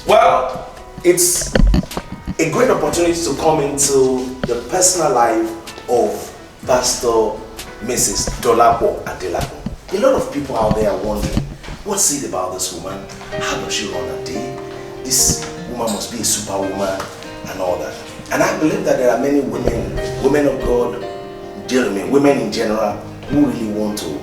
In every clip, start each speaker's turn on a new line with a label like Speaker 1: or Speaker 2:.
Speaker 1: Well, it's a great opportunity to come into the personal life of Pastor Mrs. Dolapo Adelakun. A lot of people out there are wondering, what's it about this woman? How does she run a day? This woman must be a superwoman and all that. And I believe that there are many women of God, women in general, who really want to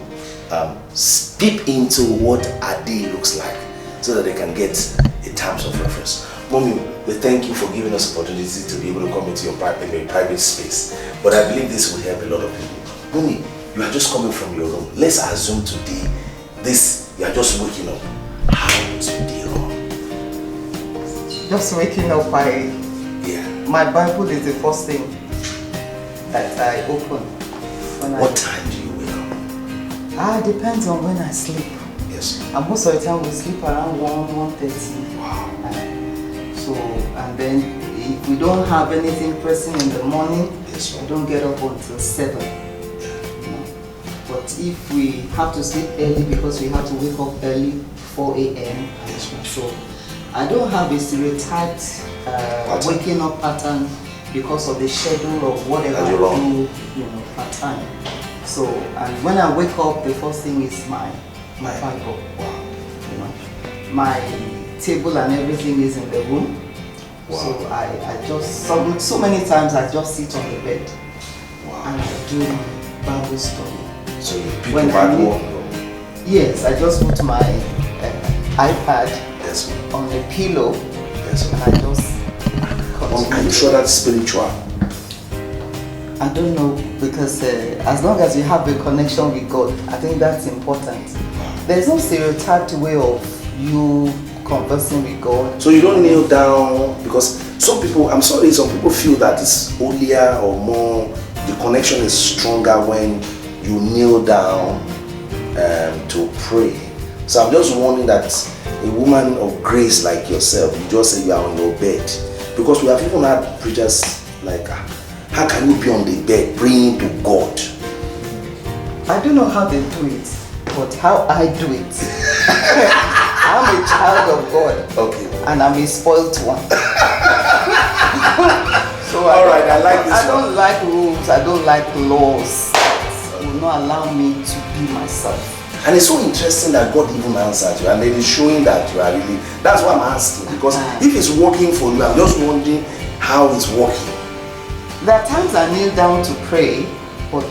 Speaker 1: peep into what a day looks like so that they can get a terms of reference. Mommy, we thank you for giving us opportunity to be able to come into your private space. But I believe this will help a lot of people. Mommy, you are just coming from your room. Let's assume today, you are just waking up. How is your day run?
Speaker 2: Just waking up, my Bible is the first thing that I open.
Speaker 1: What time do you wake up?
Speaker 2: It depends on when I sleep.
Speaker 1: Yes.
Speaker 2: And most of the time we sleep around 1:30.
Speaker 1: Wow.
Speaker 2: And then if we don't have anything pressing in the morning,
Speaker 1: yes,
Speaker 2: we don't get up until 7. But if we have to sleep early because we have to wake up early, 4 a.m. So I don't have a stereotyped waking up pattern because of the schedule of whatever I do, part time. So, and when I wake up, the first thing is my Bible.
Speaker 1: Wow.
Speaker 2: My table and everything is in the room.
Speaker 1: Wow.
Speaker 2: So I just, so many times I just sit on the bed.
Speaker 1: Wow.
Speaker 2: And I do my Bible study.
Speaker 1: So you pick your Bible?
Speaker 2: Yes, I just put my iPad on the pillow.
Speaker 1: Yes.
Speaker 2: And I just continue.
Speaker 1: Are you sure that's spiritual?
Speaker 2: I don't know, because as long as you have a connection with God, I think that's important. There's no stereotyped way of you conversing with God.
Speaker 1: So you don't kneel down, because some people feel that it's holier or more, the connection is stronger when you kneel down to pray. So I'm just wondering that a woman of grace like yourself, you just say you are on your bed, because we have even had preachers like, how can you be on the bed praying to God?
Speaker 2: I don't know how they do it, but how I do it. I'm a child of God.
Speaker 1: Okay.
Speaker 2: And I'm a spoiled one. So
Speaker 1: I like this.
Speaker 2: I don't like rules, I don't like laws. It will not allow me to be myself.
Speaker 1: And it's so interesting that God even answers you, and then it's showing that you are really, that's why I'm asking, because if it's working for you, I'm just wondering how it's working.
Speaker 2: There are times I kneel down to pray, but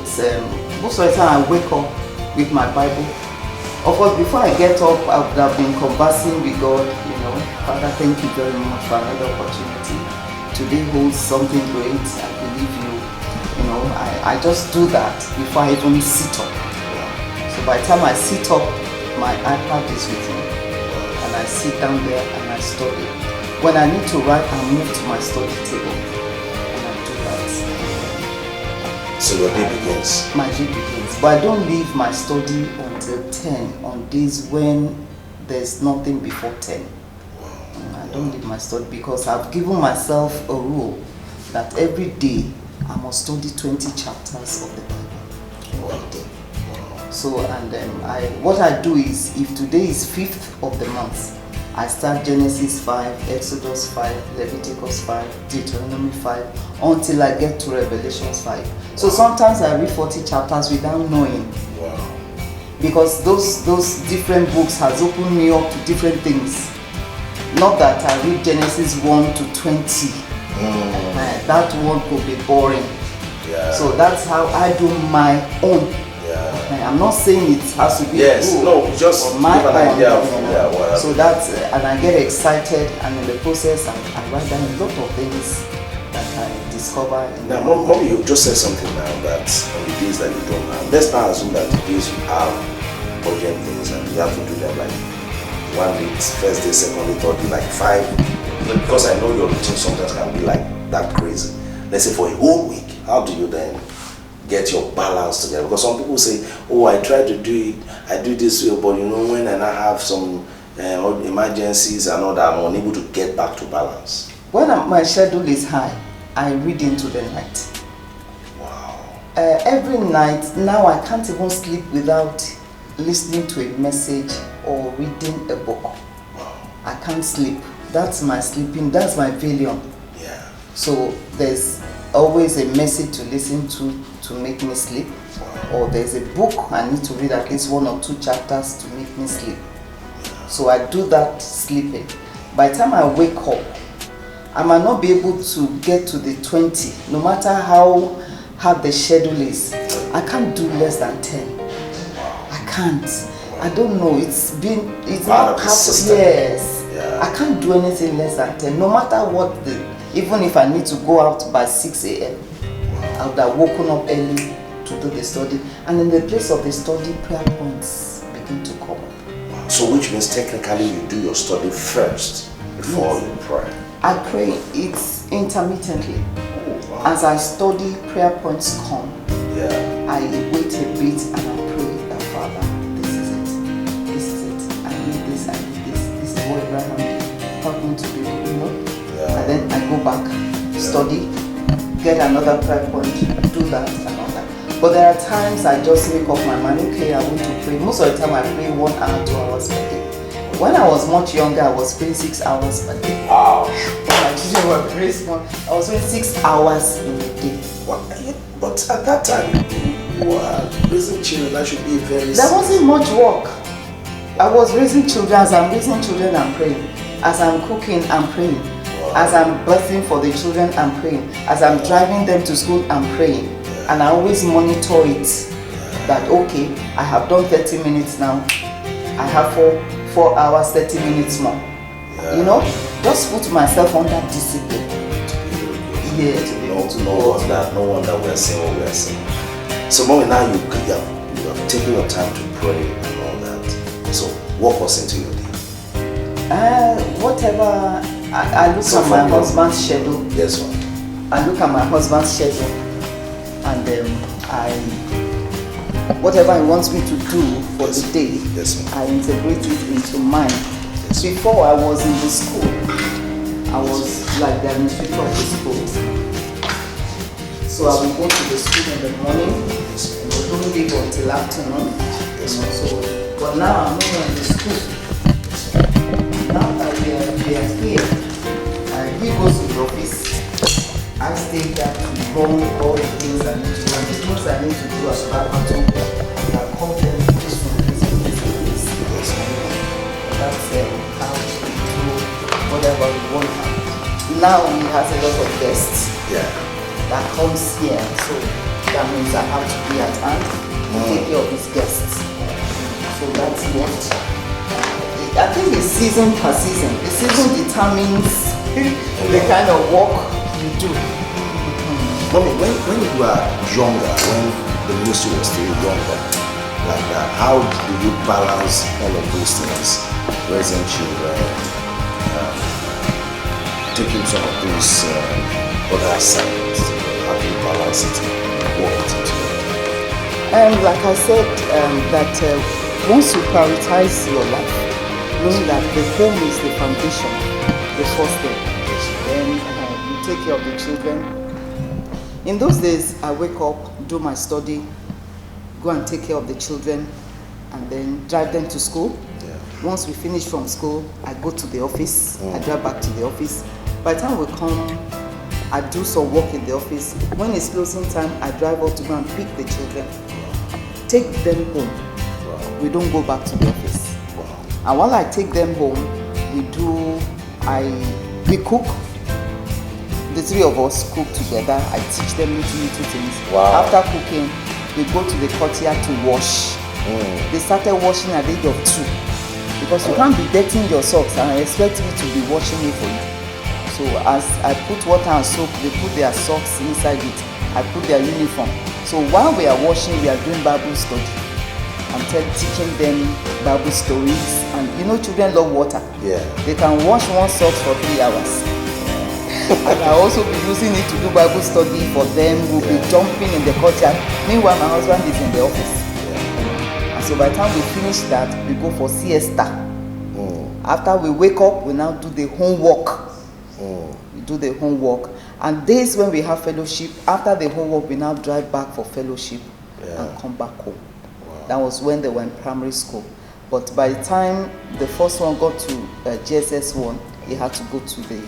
Speaker 2: most of the time I wake up with my Bible. Of course, before I get up, I would have been conversing with God, Father, thank you very much for another opportunity. Today holds something great. I believe you. I just do that before I even sit up. So by the time I sit up, my iPad is with me. And I sit down there and I study. When I need to write, I move to my study table. And I do that.
Speaker 1: So your day begins?
Speaker 2: My day begins. But I don't leave my study until 10 on days when there's nothing before 10. I don't leave my study because I've given myself a rule that every day I must study 20 chapters of the Bible. Every day. So, and what I do is, if today is 5th of the month, I start Genesis 5, Exodus 5, Leviticus 5, Deuteronomy 5, until I get to Revelations 5. So sometimes I read 40 chapters without knowing.
Speaker 1: Wow.
Speaker 2: Because those different books has opened me up to different things. Not that I read Genesis 1 to 20. That one could be boring.
Speaker 1: Yeah.
Speaker 2: So that's how I do my own. I'm not saying it has to be
Speaker 1: just
Speaker 2: my
Speaker 1: give an idea of
Speaker 2: so that's and I get excited, and in the process I write down a lot of things that I discover.
Speaker 1: Now, Mommy, you just said something now that on the days that you don't have. Let's not assume that the days you have urgent things and you have to do them like one day, first day, second day, third day, like 5. Because I know your routine sometimes can be like that crazy. Let's say for a whole week, how do you then get your balance together? Because some people say, oh, I try to do it, I do this way, but when I have some emergencies and all that, I'm unable to get back to balance.
Speaker 2: When my schedule is high, I read into the night.
Speaker 1: Wow.
Speaker 2: Every night, now I can't even sleep without listening to a message or reading a book.
Speaker 1: Wow.
Speaker 2: I can't sleep That's my sleeping, that's my Valium.
Speaker 1: Yeah.
Speaker 2: So there's always a message to listen to make me sleep. Or there's a book I need to read at least 1 or 2 chapters to make me sleep. So I do that sleeping. By the time I wake up, I might not be able to get to the 20, no matter how hard the schedule is. I can't do less than 10. I can't. I don't know. It's not part of yes. Yeah. I can't do anything less than 10, no matter what. Even if I need to go out by 6 a.m., I would have woken up early to do the study. And in the place of the study, prayer points begin to come up.
Speaker 1: So which means technically you do your study first before you pray.
Speaker 2: I pray it's intermittently. As I study, prayer points come.
Speaker 1: Yeah.
Speaker 2: I wait a bit and I pray that, Father, this is it. This is it. I need this, I need this. This is what Abraham did. Help me to be able to know.
Speaker 1: Yeah.
Speaker 2: And then I go back, study, get another prayer point, do that and all that. But there are times I just make up my mind, okay, I want to pray. Most of the time I pray 1 hour, 2 hours per day. When I was much younger, I was praying 6 hours per day.
Speaker 1: Wow.
Speaker 2: When my children were very small, I was praying 6 hours in a day.
Speaker 1: But at that time, you were raising children. That should be very
Speaker 2: There wasn't much work. I was raising children. As I'm raising children, I'm praying. As I'm cooking, I'm praying. Wow. As I'm birthing for the children, I'm praying. As I'm driving them to school, I'm praying. Yeah. And I always monitor it. That, okay, I have done 30 minutes now. I have 4 hours, 30 minutes more. Yeah. You know, just put myself under discipline. Yeah.
Speaker 1: No wonder we're saying what we're saying. So, Mommy, now you have taken your time to pray and all that. So, walk us into your day.
Speaker 2: Whatever. I look at my husband's schedule.
Speaker 1: Yes, ma'am.
Speaker 2: I look at my husband's schedule, and whatever he wants me to do for the day,
Speaker 1: yes,
Speaker 2: I integrate it into mine. Yes. Before I was in the school, I was like the administrator of the school. So I will go to the school in the morning, and we don't leave until afternoon. But now I'm no more in the school. Now that we are here, he goes to the office. I stay there to run all the things I need to do. And the things I need to do as back at home, I come there and this one, this. That's how we do whatever we want. Now he has a lot of guests.
Speaker 1: Yeah.
Speaker 2: That comes here, so that means I have to be at hand to take care of his guests. So that's what I think it's season per season. The season determines the kind of work you do.
Speaker 1: Mommy, when you were younger, when the ministry was still younger, like that, how do you balance all of those things? Raising children, taking some of these other assignments. How do you balance it and work it into it?
Speaker 2: Like I said, that once you prioritize your life, knowing that the home is the foundation, the first thing, then you take care of the children. In those days, I wake up, do my study, go and take care of the children, and then drive them to school.
Speaker 1: Yeah.
Speaker 2: Once we finish from school, I go to the office, I drive back to the office. By the time we come, I do some work in the office. When it's closing time, I drive out to go and pick the children, take them home.
Speaker 1: Wow.
Speaker 2: We don't go back to the office.
Speaker 1: Wow.
Speaker 2: And while I take them home, we cook. The three of us cook together. I teach them little things.
Speaker 1: Wow.
Speaker 2: After cooking, we go to the courtyard to wash. They started washing at the age of 2 because you can't be dirtying your socks and I expect me to be washing it for you. So as I put water and soap, they put their socks inside it. I put their uniform. So while we are washing, we are doing Bible study. I'm teaching them Bible stories. And you know, children love water.
Speaker 1: Yeah.
Speaker 2: They can wash one sock for 3 hours. And I also be using it to do Bible study for them. We'll be jumping in the courtyard. Meanwhile, my husband is in the office. And so by the time we finish that, we go for siesta. After we wake up, we now do the homework. We do the homework. And days when we have fellowship, after the homework, we now drive back for fellowship and come back home. Wow. That was when they were in primary school. But by the time the first one got to GSS1, he had to go to the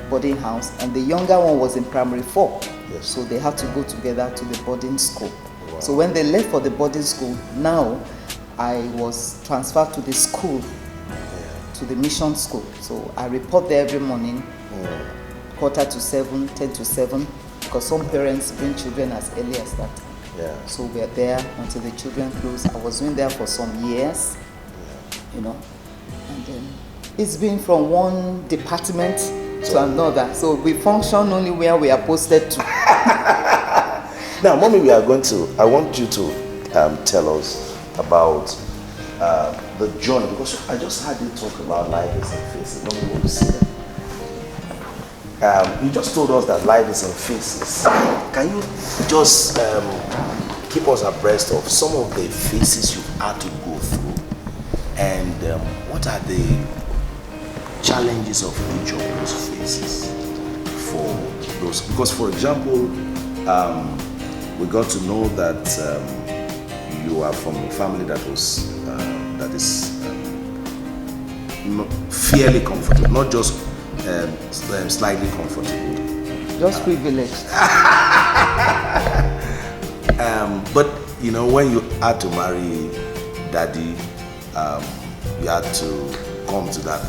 Speaker 2: boarding house, and the younger one was in primary 4.
Speaker 1: Yes.
Speaker 2: So they had to go together to the boarding school.
Speaker 1: Wow.
Speaker 2: So when they left for the boarding school, now I was transferred to the school, to the mission school. So I report there every morning, 6:45, 6:50, because some parents bring children as early as that.
Speaker 1: Yeah.
Speaker 2: So we are there until the children close. I was doing there for some years, you know, and then it's been from one department to another. So we function only where we are posted to.
Speaker 1: Now, Mommy, I want you to tell us about the journey, because I just heard you talk about life is in phases. Mommy, what you see that? You just told us that life is in phases. Can you just keep us abreast of some of the phases you've had to go through, and what are the challenges of each of those phases for those? Because, for example, we got to know that you are from a family that was that is fairly comfortable, not just slightly comfortable.
Speaker 2: Just privileged.
Speaker 1: But you know, when you had to marry Daddy, you had to come to that.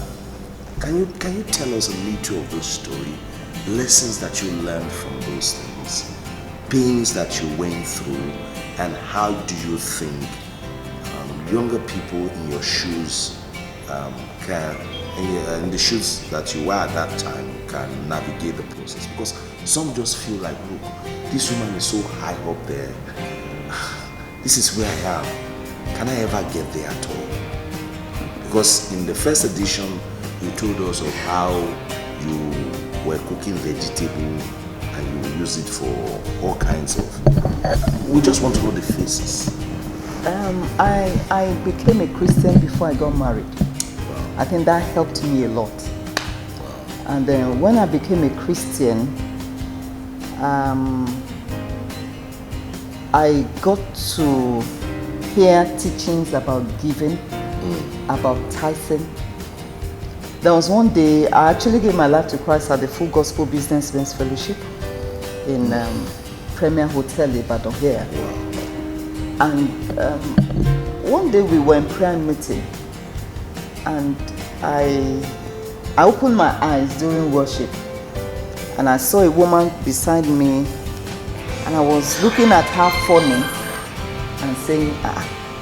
Speaker 1: Can you tell us a little of the story, lessons that you learned from those things, pains that you went through, and how do you think younger people in your shoes in the shoes that you were at that time can navigate the process? Because some just feel like, look, this woman is so high up there. This is where I am. Can I ever get there at all? Because in the first edition, you told us of how you were cooking vegetable and you use it for all kinds of. We just want to know the phases.
Speaker 2: I became a Christian before I got married.
Speaker 1: Wow.
Speaker 2: I think that helped me a lot.
Speaker 1: Wow.
Speaker 2: And then when I became a Christian, I got to hear teachings about giving, about tithing. There was one day I actually gave my life to Christ at the Full Gospel Businessmen's Fellowship in Premier Hotel Ibadan here. And one day we were in prayer meeting, and I opened my eyes during worship, and I saw a woman beside me, and I was looking at her funny and saying,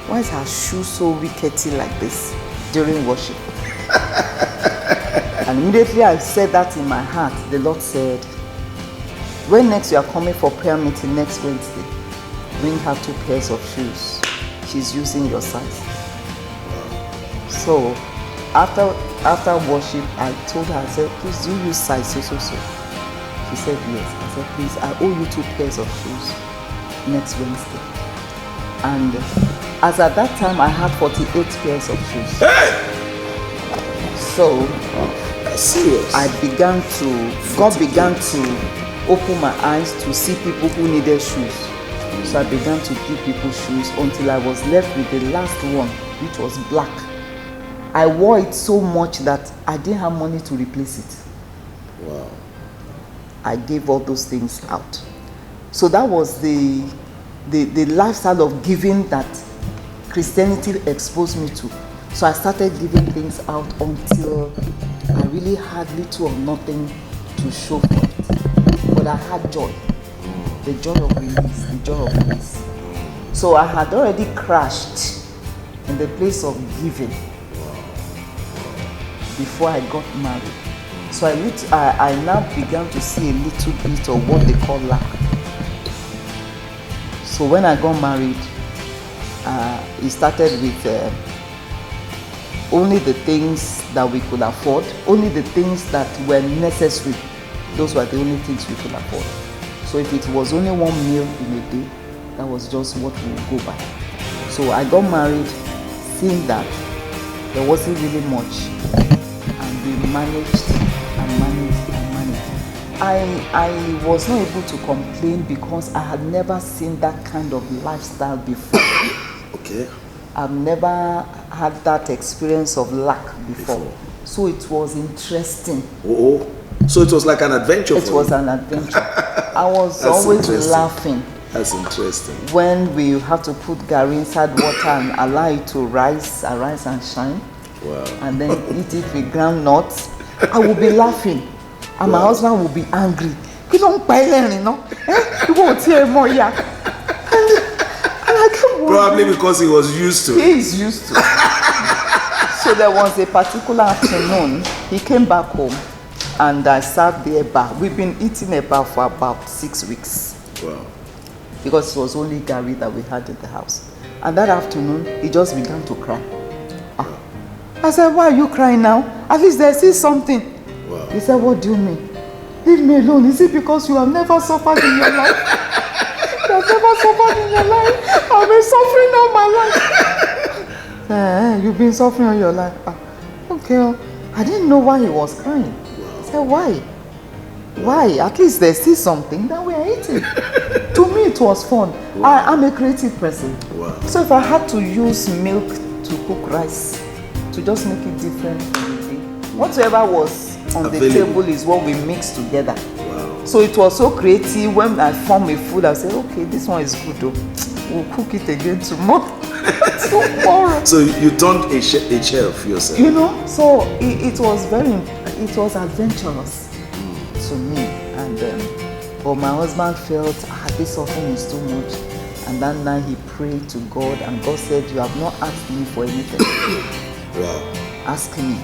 Speaker 2: why is her shoe so rickety like this during worship? And immediately I said that in my heart. The Lord said, when next you are coming for prayer meeting next Wednesday, bring her 2 pairs of shoes. She's using your size. So after worship, I told her, I said, please, do you use size so? She said yes. I said, please, I owe you 2 pairs of shoes next Wednesday. And as at that time, I had 48 pairs of shoes.
Speaker 1: Hey!
Speaker 2: So
Speaker 1: serious.
Speaker 2: God began to open my eyes to see people who needed shoes. So I began to give people shoes until I was left with the last one, which was black. I wore it so much that I didn't have money to replace it.
Speaker 1: Wow.
Speaker 2: I gave all those things out. So that was the lifestyle of giving that Christianity exposed me to. So I started giving things out until I really had little or nothing to show for it. But I had joy. The joy of release, the joy of release. So I had already crashed in the place of giving before I got married. So I now began to see a little bit of what they call lack. So when I got married, it started with only the things that we could afford, only the things that were necessary. Those were the only things we could afford. So if it was only 1 meal in a day, that was just what we would go by. So I got married seeing that there wasn't really much, and we managed and managed and managed. I was not able to complain because I had never seen that kind of lifestyle before.
Speaker 1: Okay.
Speaker 2: I've never had that experience of lack before. So it was interesting.
Speaker 1: Oh, so it was like an adventure
Speaker 2: It was an adventure. I was always laughing.
Speaker 1: That's interesting.
Speaker 2: When we have to put garri inside water and allow it to arise and shine.
Speaker 1: Wow.
Speaker 2: And then eat it with groundnuts. I will be laughing. And my husband will be angry. You don't buy anything, no? You won't hear more, yeah.
Speaker 1: Probably because he was used to it.
Speaker 2: He is used to it. So there was a particular afternoon, he came back home and I served the eba. We've been eating eba for about 6 weeks.
Speaker 1: Wow.
Speaker 2: Because it was only garri that we had in the house. And that afternoon, he just began to cry. I said, why are you crying now? At least there's still something.
Speaker 1: Wow.
Speaker 2: He said, what do you mean? Leave me alone. Is it because you have never suffered in your life? You have never suffered in your life. I've been suffering all my life. You've been suffering all your life. Okay. I didn't know why he was crying. I said, why? Why? At least there's still something that we are eating. To me, it was fun. Wow. I'm a creative person.
Speaker 1: Wow.
Speaker 2: So if I had to use milk to cook rice, to just make it different from the day, whatever was on the table is what we mix together.
Speaker 1: Wow.
Speaker 2: So it was so creative. When I form a food, I say, okay, this one is good though. We'll cook it again tomorrow. Tomorrow.
Speaker 1: So you turned a chef yourself.
Speaker 2: You know, so it was adventurous to me. And but my husband felt this offering is too much. And that night he prayed to God, and God said, you have not asked me for anything.
Speaker 1: Wow.
Speaker 2: Ask me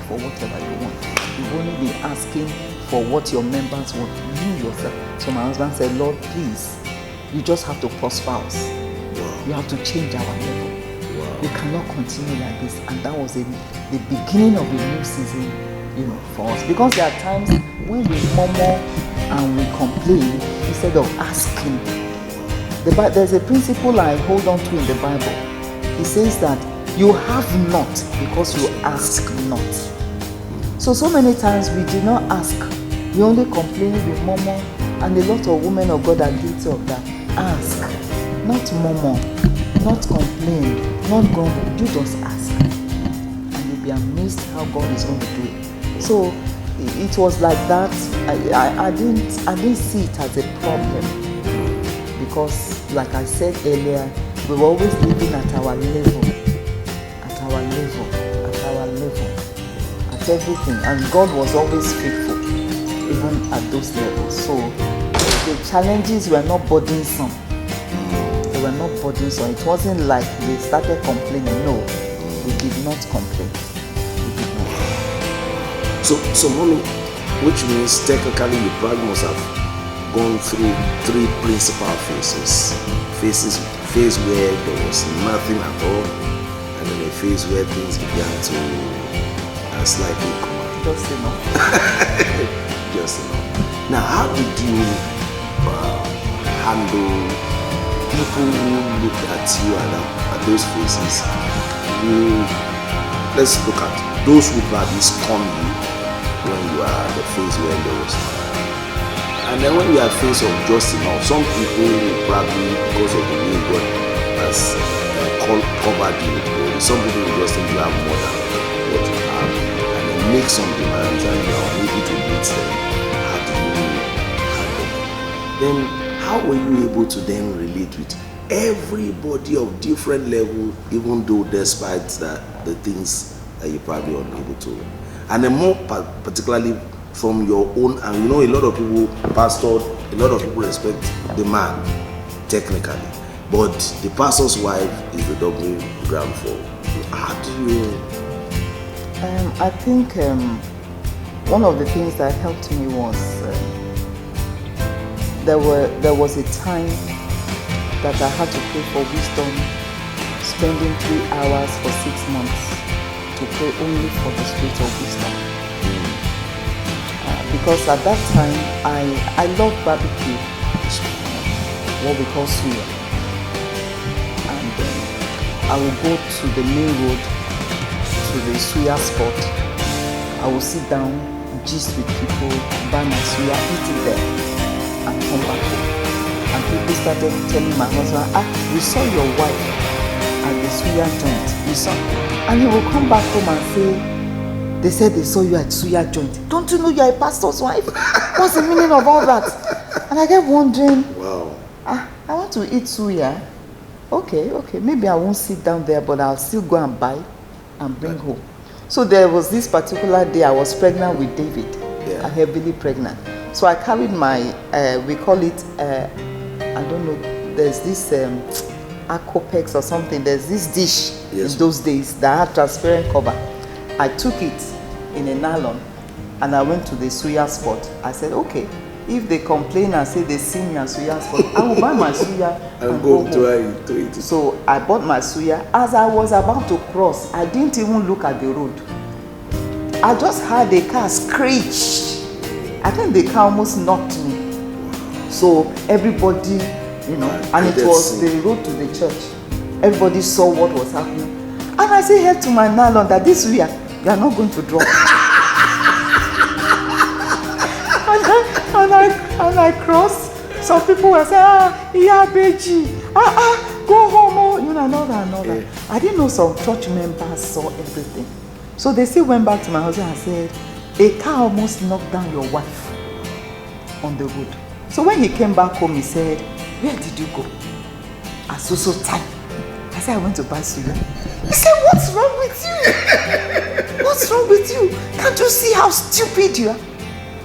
Speaker 2: for whatever you want. You've only been asking for what your members want, you yourself. So my husband said, Lord, please, you just have to prosper us.
Speaker 1: Wow.
Speaker 2: You have to change our level.
Speaker 1: Wow.
Speaker 2: We cannot continue like this. And that was the beginning of a new season, for us. Because there are times when we murmur and we complain instead of asking. There's a principle I hold on to in the Bible. It says that you have not because you ask not. So many times we do not ask. We only complain, we murmur, and a lot of women of God are guilty of that. Ask, not murmur, not complain, not grumble. You just ask, and you'll be amazed how God is going to do it. So it was like that. I didn't see it as a problem, because, like I said earlier, we were always living at our level. At everything, and God was always faithful even at those levels. So the challenges were not burdensome. They were not burdensome. It wasn't like they started complaining. No, we did not complain. We did not.
Speaker 1: So mommy, which means technically you probably must have gone through 3 principal phases. Phase where there was nothing at all, and then a phase where things began to slightly come out.
Speaker 2: Just enough.
Speaker 1: Just enough. Now, how did you handle people who looked at you at those phases? Let's look at those who probably scorned you when you are at the phase where there was nothing. And then when you are phase of just enough, some people probably, because of the way God has covered you, some people will just think you have more than what you have, and then make some demands and you are unable to meet them. How do you handle them? Then how were you able to then relate with everybody of different level, even though despite the things that you probably unable to, and then more particularly from your own, and a lot of people, pastor, a lot of people respect the man technically, but the pastor's wife is the double ground for. How do you?
Speaker 2: I think one of the things that helped me was there was a time that I had to pray for wisdom, spending 3 hours for 6 months to pray only for the spirit of wisdom. Because at that time I love barbecue, what we call suya, and I will go to the main road to the suya spot. I will sit down, gist with people, buy my suya, eat it there, and come back home. And people started telling my husband, we saw your wife at the suya joint. We saw, and he will come back home and say, They said they saw you at suya joint. Don't you know you are a pastor's wife? What's the meaning of all that? And I kept wondering,
Speaker 1: Wow.
Speaker 2: I want to eat suya. Okay, maybe I won't sit down there, but I'll still go and buy and bring home. So there was this particular day I was pregnant with David, heavily pregnant. So I carried my, we call it, I don't know, there's this Acopex or something, there's this dish in those days that had transparent cover. I took it in a nylon and I went to the suya spot. I said, okay, if they complain and say they see me at suya spot, I will buy my suya and go home.
Speaker 1: To eat it.
Speaker 2: So I bought my suya. As I was about to cross, I didn't even look at the road. I just heard a car screech. I think the car almost knocked me. So everybody, you know, and it was the road to the church. Everybody saw what was happening. And I say here to my nylon that this suya, you are not going to drop. and I crossed. Some people were saying, yeah, Beji, go home, oh, you know, another. Yeah. I didn't know some church members saw everything. So they still went back to my husband and said, a car almost knocked down your wife on the road. So when he came back home, he said, where did you go? I was so tired. I said, I went to buy suya. He said, what's wrong with you? What's wrong with you? Can't you see how stupid you are?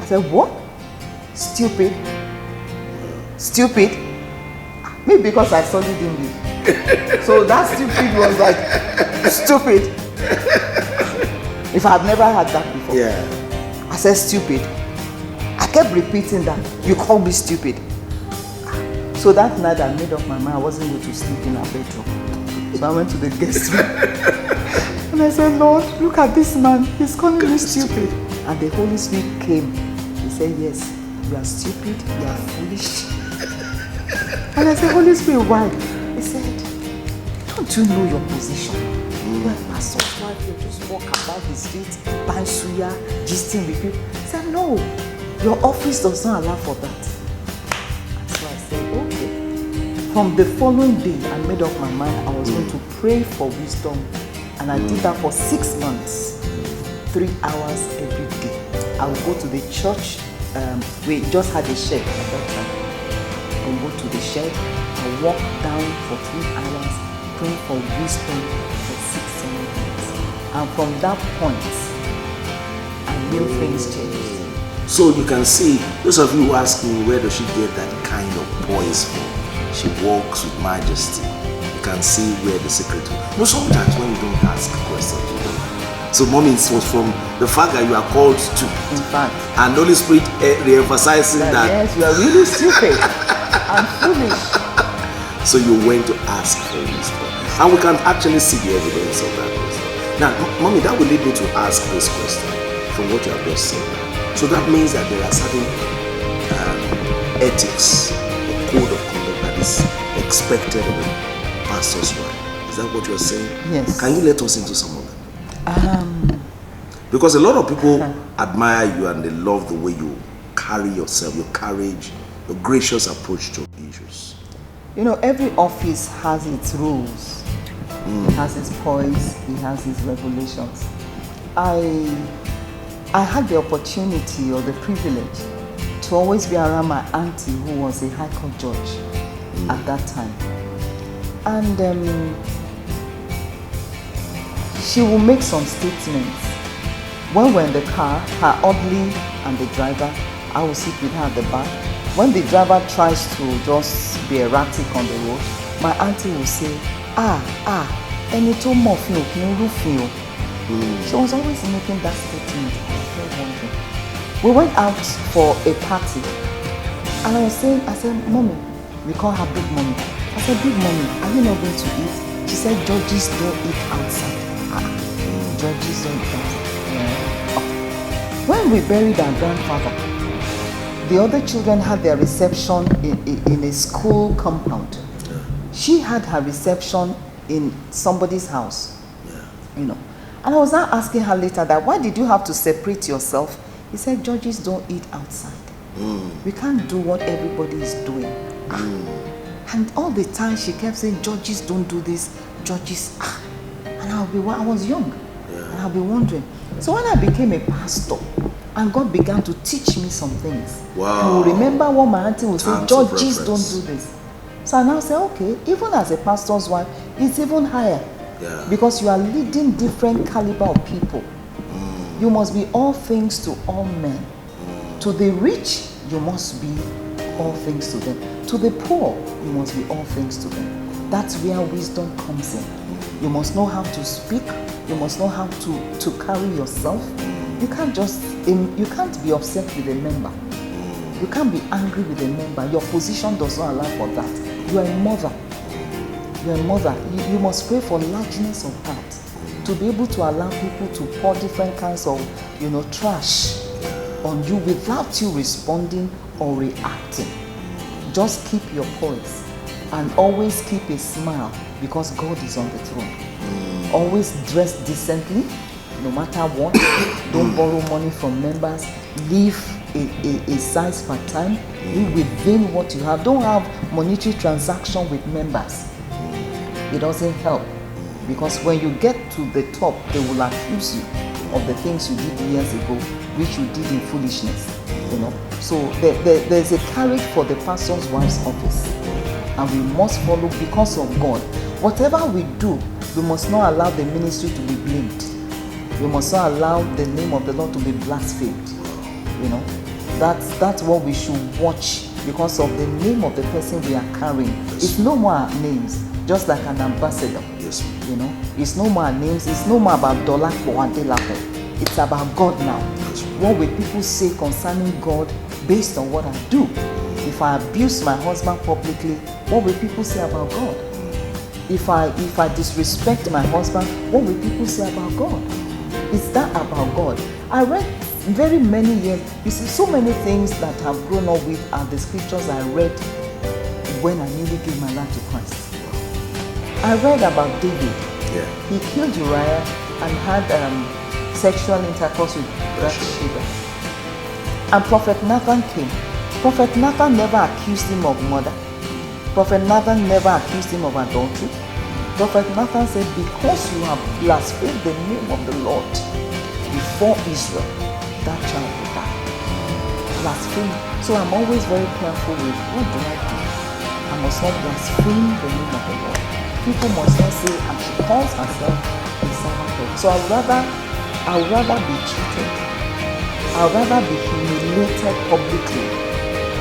Speaker 2: I said, what? Stupid? Stupid? Maybe because I studied English. So that stupid was like, stupid. If I had never had that before.
Speaker 1: Yeah.
Speaker 2: I said, stupid. I kept repeating that. You call me stupid. So that night I made up my mind I wasn't going to sleep in our bedroom. So I went to the guest room. And I said, Lord, look at this man. He's calling me stupid. And the Holy Spirit came. He said, yes, you are stupid, you are foolish. And I said, Holy Spirit, why? He said, don't you know your position? You are a pastor's wife, you just walk about the streets, buying suya, gisting with people. He said, no, your office does not allow for that. And so I said, okay. From the following day, I made up my mind I was going to pray for wisdom. And I did that for 6 months, 3 hours every day. I would go to the church. We just had a shed at that time. I would go to the shed. I walk down for 3 hours, praying for wisdom for 6-7 months. And from that point, I knew things changed.
Speaker 1: So you can see, those of you who ask me where does she get that kind of poise from? She walks with majesty. You can see where the secret is. You know, sometimes when you don't ask questions, you don't. So mommy, it was from the fact that you are called to.
Speaker 2: In fact.
Speaker 1: And Holy Spirit re-emphasizing that.
Speaker 2: Yes, you are really stupid and foolish.
Speaker 1: So you went to ask for wisdom. And we can actually see the evidence of that wisdom. Now, mommy, that will lead me to ask this question from what you have just said. So that means that there are certain ethics, or code of conduct that is expected of a pastor's wife. Is that what you are saying?
Speaker 2: Yes.
Speaker 1: Can you let us into some of them? Because a lot of people admire you and they love the way you carry yourself, your courage, your gracious approach to issues.
Speaker 2: You know, every office has its rules. It has its poise, it has its regulations. I had the opportunity or the privilege to always be around my auntie who was a high court judge at that time. And she will make some statements. When we're in the car, her orderly and the driver, I will sit with her at the back. When the driver tries to just be erratic on the road, my auntie will say, ẹni tó mọ̀ fún òkè rúfin o. She was always making that statement. I was very wondering. We went out for a party, and I said, Mommy, we call her Big Mommy. I said, Big Mommy, are you not going to eat? She said, judges don't eat outside. Judges don't eat outside. When we buried our grandfather, the other children had their reception in a school compound. She had her reception in somebody's house, you know. And I was now asking her later that, why did you have to separate yourself? He said, judges don't eat outside. We can't do what everybody is doing. And all the time she kept saying, judges don't do this, judges. And I was young. And I'll be wondering. So when I became a pastor, and God began to teach me some things.
Speaker 1: Wow.
Speaker 2: I will remember what my auntie would say,
Speaker 1: Terms of
Speaker 2: judges don't
Speaker 1: reference.
Speaker 2: do this. So I now say, okay, even as a pastor's wife, it's even higher.
Speaker 1: Yeah.
Speaker 2: Because you are leading different caliber of people. You must be all things to all men. To the rich, you must be all things to them. To the poor, you must be all things to them. That's where wisdom comes in. You must know how to speak. You must know how to carry yourself. You can't be upset with a member. You can't be angry with a member. Your position does not allow for that. You are a mother. You are a mother. You must pray for largeness of heart to be able to allow people to pour different kinds of, trash on you without you responding or reacting. Just keep your poise and always keep a smile because God is on the throne. Always dress decently, no matter what. Don't borrow money from members. Live a size per time. Live within what you have. Don't have monetary transaction with members. It doesn't help. Because when you get to the top, they will accuse you of the things you did years ago, which you did in foolishness. So there's a carriage for the pastor's wife's office. And we must follow because of God. Whatever we do, we must not allow the ministry to be blamed. We must not allow the name of the Lord to be blasphemed. That's what we should watch because of the name of the person we are carrying. It's no more our names, just like an ambassador.
Speaker 1: Yes.
Speaker 2: It's no more our names. It's no more about Dolapo Adelakun. It's about God now. What will people say concerning God based on what I do? If I abuse my husband publicly, what will people say about God? If I disrespect my husband, what will people say about God? Is that about God? I read very many years. You see, so many things that I've grown up with are the scriptures I read when I newly gave my life to Christ. I read about David.
Speaker 1: Yeah.
Speaker 2: He killed Uriah and had sexual intercourse with Bathsheba. And Prophet Nathan came. Prophet Nathan never accused him of murder. Prophet Nathan never accused him of adultery. Prophet Nathan said, because you have blasphemed the name of the Lord before Israel, that child will die. Blaspheme. So I'm always very careful with what do I do? I must not blaspheme the name of the Lord. People must not say, and she calls herself a servant of God. So I'd rather be cheated. I'd rather be humiliated publicly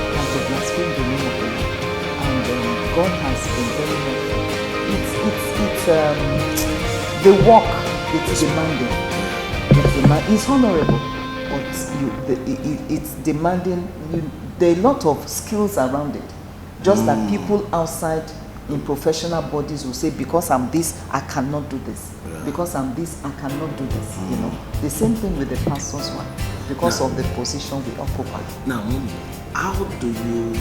Speaker 2: than to blaspheme the name of the Lord. And God has been very helpful. The work, it's demanding. It's honorable, but it's demanding. There are a lot of skills around it. Just that people outside in professional bodies will say, because I'm this, I cannot do this. Yeah. Because I'm this, I cannot do this. The same thing with the pastor's wife, because of the position we occupy.
Speaker 1: Now, how do you,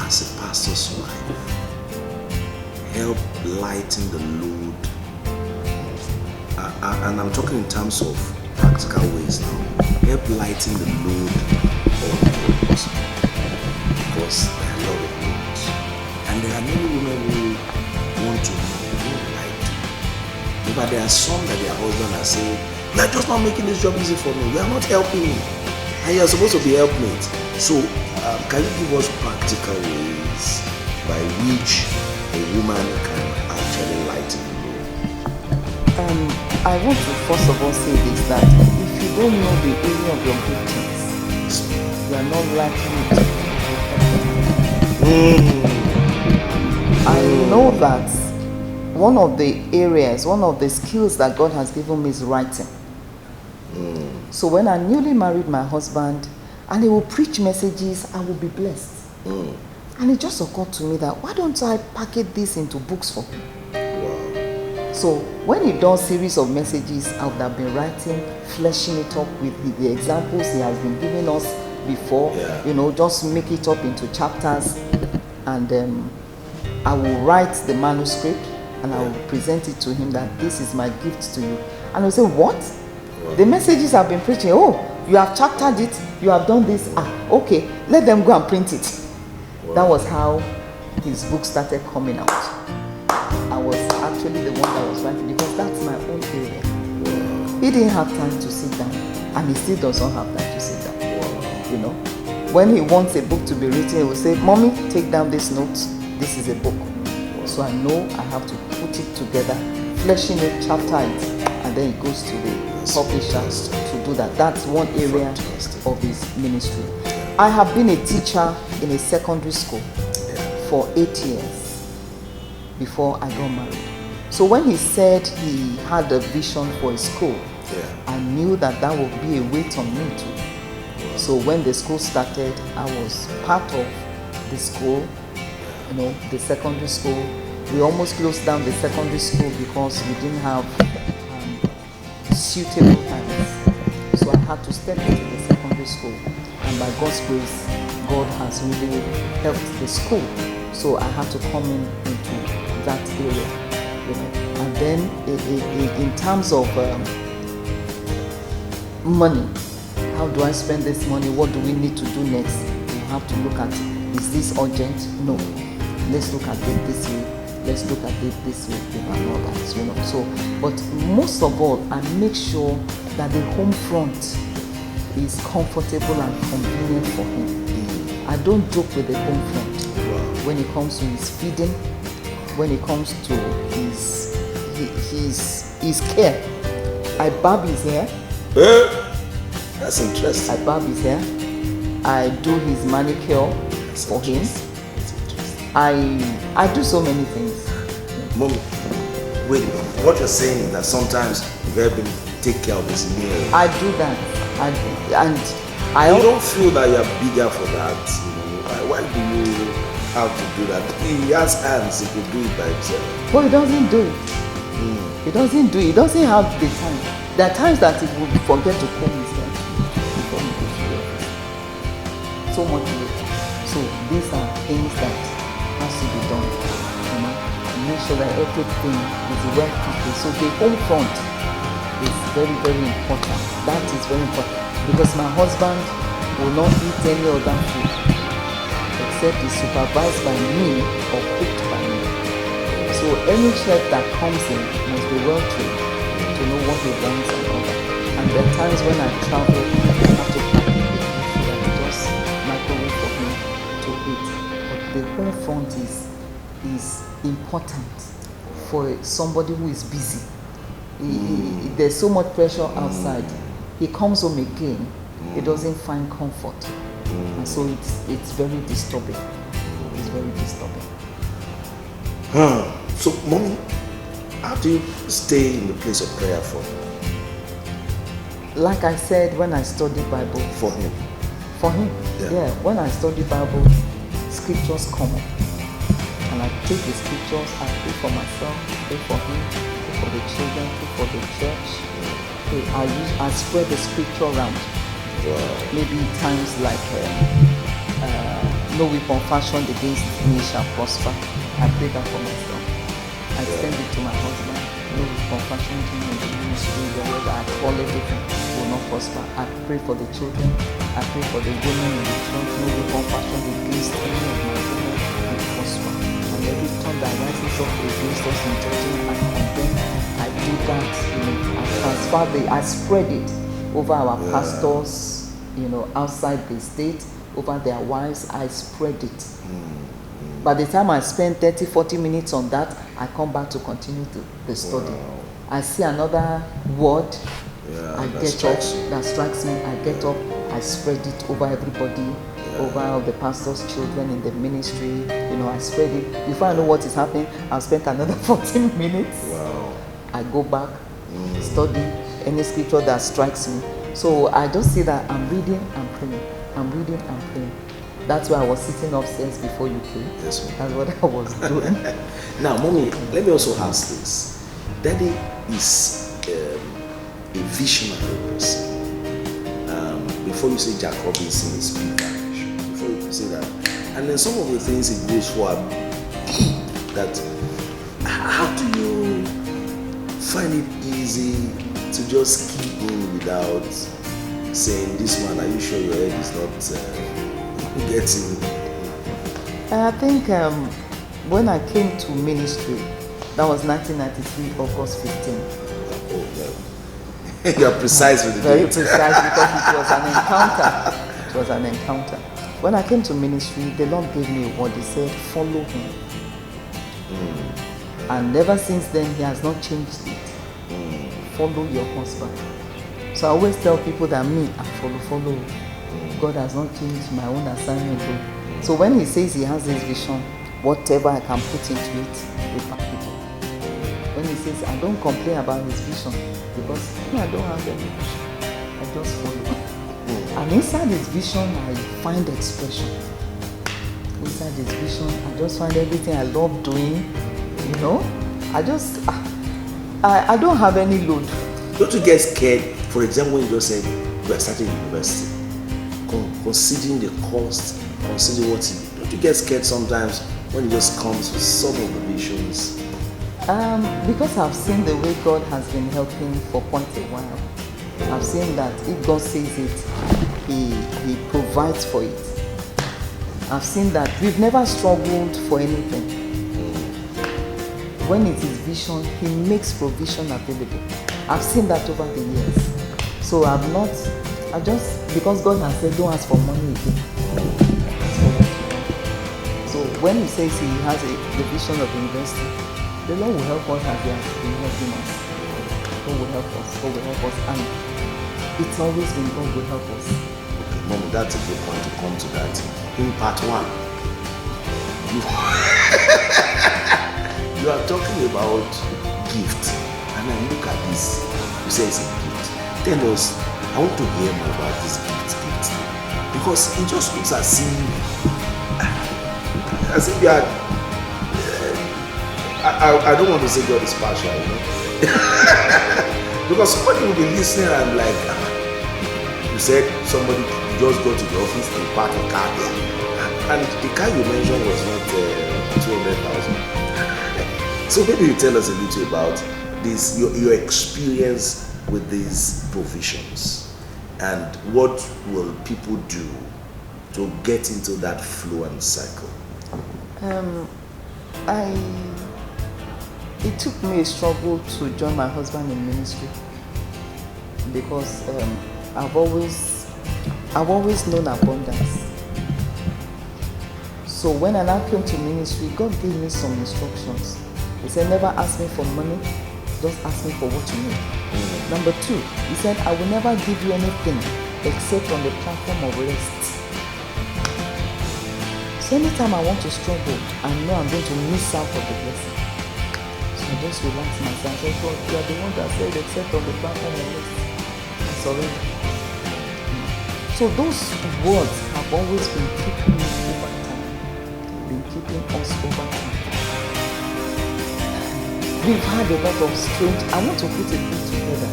Speaker 1: as a pastor's wife, help lighten the load? And I'm talking in terms of practical ways now. Help lighten the load on the husband, because there are a lot of loads. And there are many women who want to light. But there are some that their husband are saying, you are just not making this job easy for me. You are not helping me. And you are supposed to be helpmate. So, can you give us practical ways by which a woman can actually lighten the load?
Speaker 2: I want to first of all say this, that if you don't know the area of your giftings, you are not likely to. I know that one of the areas, one of the skills that God has given me is writing. So when I newly married my husband, and he will preach messages, I will be blessed. And it just occurred to me that, why don't I package this into books for him? So when he does series of messages, I would have been writing, fleshing it up with the examples he has been giving us before. Just make it up into chapters, and I will write the manuscript and I will present it to him that this is my gift to you. And he'll say, what? The messages I've been preaching, you have chaptered it, you have done this, okay, let them go and print it. That was how his book started coming out. I was actually the one that was writing, because that's my own area. He didn't have time to sit down, and he still doesn't have time to sit down. You know, when he wants a book to be written, he will say, "Mommy, take down this note. This is a book." So I know I have to put it together, fleshing it, chapter it, and then it goes to the publisher to do that. That's one area of his ministry. I have been a teacher in a secondary school for 8 years before I got married. So when he said he had a vision for a school, I knew that that would be a weight on me too. So when the school started, I was part of the school, you know, the secondary school. We almost closed down the secondary school because we didn't have suitable hands. So I had to step into the secondary school. And by God's grace, God has really helped the school. So I had to come into that area. You know. And then in terms of money, how do I spend this money? What do we need to do next? You have to look at, is this urgent? No. Let's look at it this way. Let's look at it this way, and all that, you know. So, but most of all, I make sure that the home front is comfortable and convenient for him. I don't joke with the home front. When it comes to his feeding, when it comes to his care, I barb his hair.
Speaker 1: That's interesting.
Speaker 2: I barb his hair. I do his manicure for him. I do so many things.
Speaker 1: Mommy, wait a minute. What you're saying is that sometimes you help him take care of his meal.
Speaker 2: I do that.
Speaker 1: You don't feel that you're bigger for that. You know? Why do you have to do that? He has hands, he could do it by himself.
Speaker 2: But he doesn't do it. He doesn't do it. He doesn't have the time. There are times that he will forget to comb his hair before he goes to the office. So much later. So these are things that has to be done. You know, make sure that everything is well packaged. So the home front is very, very important. That is very important. Because my husband will not eat any other food except it's supervised by me or cooked by me. So any chef that comes in must be well trained to know what he wants and all that. And there are times when I travel, I have to pack it so that I just microwave for him to eat. But the home front is important for somebody who is busy. There's so much pressure outside. He comes home again, he doesn't find comfort. And so it's very disturbing. It's very disturbing.
Speaker 1: So, Mommy, how do you stay in the place of prayer for him?
Speaker 2: Like I said, when I study Bible.
Speaker 1: For him?
Speaker 2: For him, yeah. When I study Bible, scriptures come up. And I take the scriptures, I pray for myself, pray for him, pray for the children, pray for the church. I spread the scripture around. Maybe times like no weapon fashioned against me shall prosper. I pray that for myself. I send it to my husband. No weapon fashioned to me in the ministry, wherever I call everything will not prosper. I pray for the children. I pray for the women in the church. No weapon fashioned against any of my women will prosper. And every tongue that rises up against us in judgment and condemn, I do that. You know, I spread it over our pastors, you know, outside the state, over their wives. I spread it. By the time I spend 30-40 minutes on that, I come back to continue the study. I see another word, I get up, that strikes me, I get up, I spread it over everybody, over all the pastors' children in the ministry. You know, I spread it. Before I know what is happening, I've spent another 14 minutes. I go back, study any scripture that strikes me. So I just see that I'm reading and praying. I'm reading and praying. That's why I was sitting upstairs before you came.
Speaker 1: Yes, ma'am.
Speaker 2: That's what I was doing.
Speaker 1: Now, Mommy, let me also ask this. Daddy is a visionary person. Before you say Jack Robinson is speaker, before you say that. And then some of the things he goes for are that, how do you find it easy to just keep going without saying, this man, are you sure your head is not getting?
Speaker 2: I think when I came to ministry, that was 1993, August 15th.
Speaker 1: You are precise with the
Speaker 2: Very
Speaker 1: date.
Speaker 2: precise because it was an encounter. It was an encounter. When I came to ministry, the Lord gave me a word. He said, follow him. And ever since then, he has not changed it. Follow your husband. So I always tell people that me, I follow. God has not changed my own assignment. So when he says he has this vision, whatever I can put into it, we pack it up. When he says I don't complain about his vision, because I don't have any vision, I just follow. And inside his vision, I find expression. Inside his vision, I just find everything I love doing. I don't have any load.
Speaker 1: Don't you get scared? For example, when you just said you are starting university, considering the cost, considering what you do, don't you get scared sometimes when it just comes with some of the visions?
Speaker 2: Because I've seen the way God has been helping for quite a while. I've seen that if God says it, He provides for it. I've seen that we've never struggled for anything. When it is vision, he makes provision available. I've seen that over the years. So because God has said, don't ask for money again. So when he says he has the vision of university, the Lord will help us as he has been helping us. God will help us. And it's always been God will help us.
Speaker 1: Okay, Mom, that's a good point to come to that. In part 1, you are talking about gift, and I look at this. You say it's a gift. Tell us, I want to hear more about this gift, because it just looks as if you are. I don't want to say God is partial, because somebody will be listening and like, you said somebody just go to the office and park a car there, and the car you mentioned was not 200,000. So maybe you tell us a little about this, your experience with these provisions, and what will people do to get into that flow and cycle?
Speaker 2: It took me a struggle to join my husband in ministry, because I've always known abundance. So when I now came to ministry, God gave me some instructions. He said, never ask me for money, just ask me for what you need. Number 2, he said, I will never give you anything except on the platform of rest. So anytime I want to struggle, I know I'm going to miss out on the blessing. So I just relax myself and say, God, you are the one that said except on the platform of rest. It's already. So those words have always been keeping me over time, been keeping us over time. We've had a lot of strange, I want to put it together,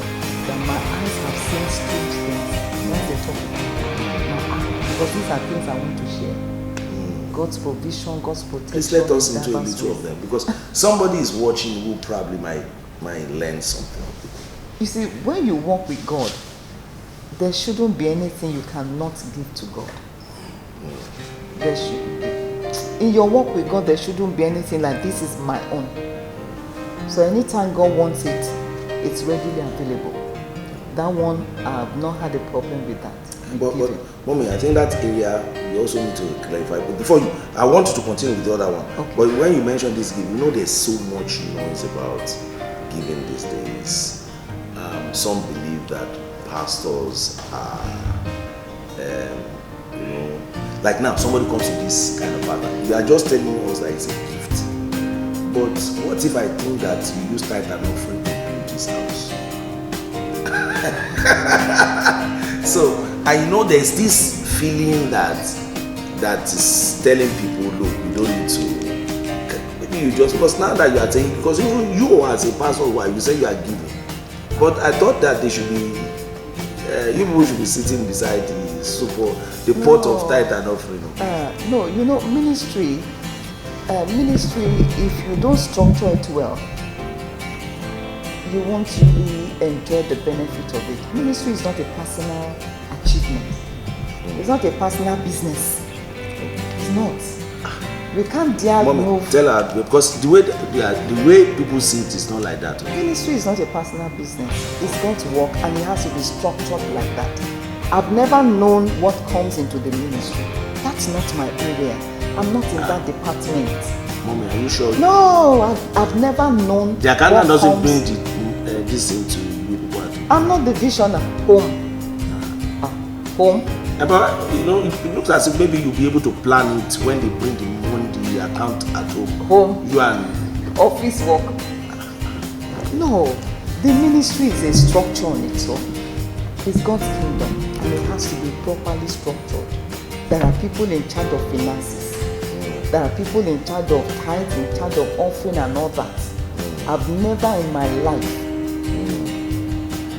Speaker 2: that my eyes have seen strange things when they talk about it. Because these are things I want to share. God's provision, God's protection.
Speaker 1: Please let us into a little of them, because somebody is watching who probably might learn something.
Speaker 2: You see, when you walk with God, there shouldn't be anything you cannot give to God. In your walk with God, there shouldn't be anything like this is my own. So anytime God wants it, it's readily available. That one, I've not had a problem with that.
Speaker 1: But Mommy, I think that area you also need to clarify. But before I want you to continue with the other one.
Speaker 2: Okay.
Speaker 1: But when you mention this gift, there's so much noise about giving these days. Some believe that pastors are, like now somebody comes to this kind of pattern. You are just telling us that it's a gift. But what if I think that you use tithe and offering to build this house? So I know there's this feeling that is telling people, look, you don't need to. Maybe you just, because now that you are saying, because even you as a pastor, you say you are giving. But I thought that they should be, you people should be sitting beside the pot of tithe and offering.
Speaker 2: No, ministry, if you don't structure it well, you won't really enjoy the benefit of it. Ministry is not a personal achievement. It's not a personal business. It's not. We can't dare
Speaker 1: Mommy,
Speaker 2: move.
Speaker 1: tell her, because the way people see it is not like that.
Speaker 2: Ministry is not a personal business. It's God's work, and it has to be structured like that. I've never known what comes into the ministry. That's not my area. I'm not in that department.
Speaker 1: Mommy, are you sure?
Speaker 2: No, I've never known.
Speaker 1: The accountant doesn't bring this into you people.
Speaker 2: I'm not the visioner. Home. Home.
Speaker 1: But it looks as if maybe you'll be able to plan it when they bring the account at home.
Speaker 2: Home.
Speaker 1: You and
Speaker 2: office work. No, the ministry is a structure on its own. It's God's kingdom, and it has to be properly structured. There are people in charge of finances. There are people in charge of tithes, in charge of offering and all that. I've never in my life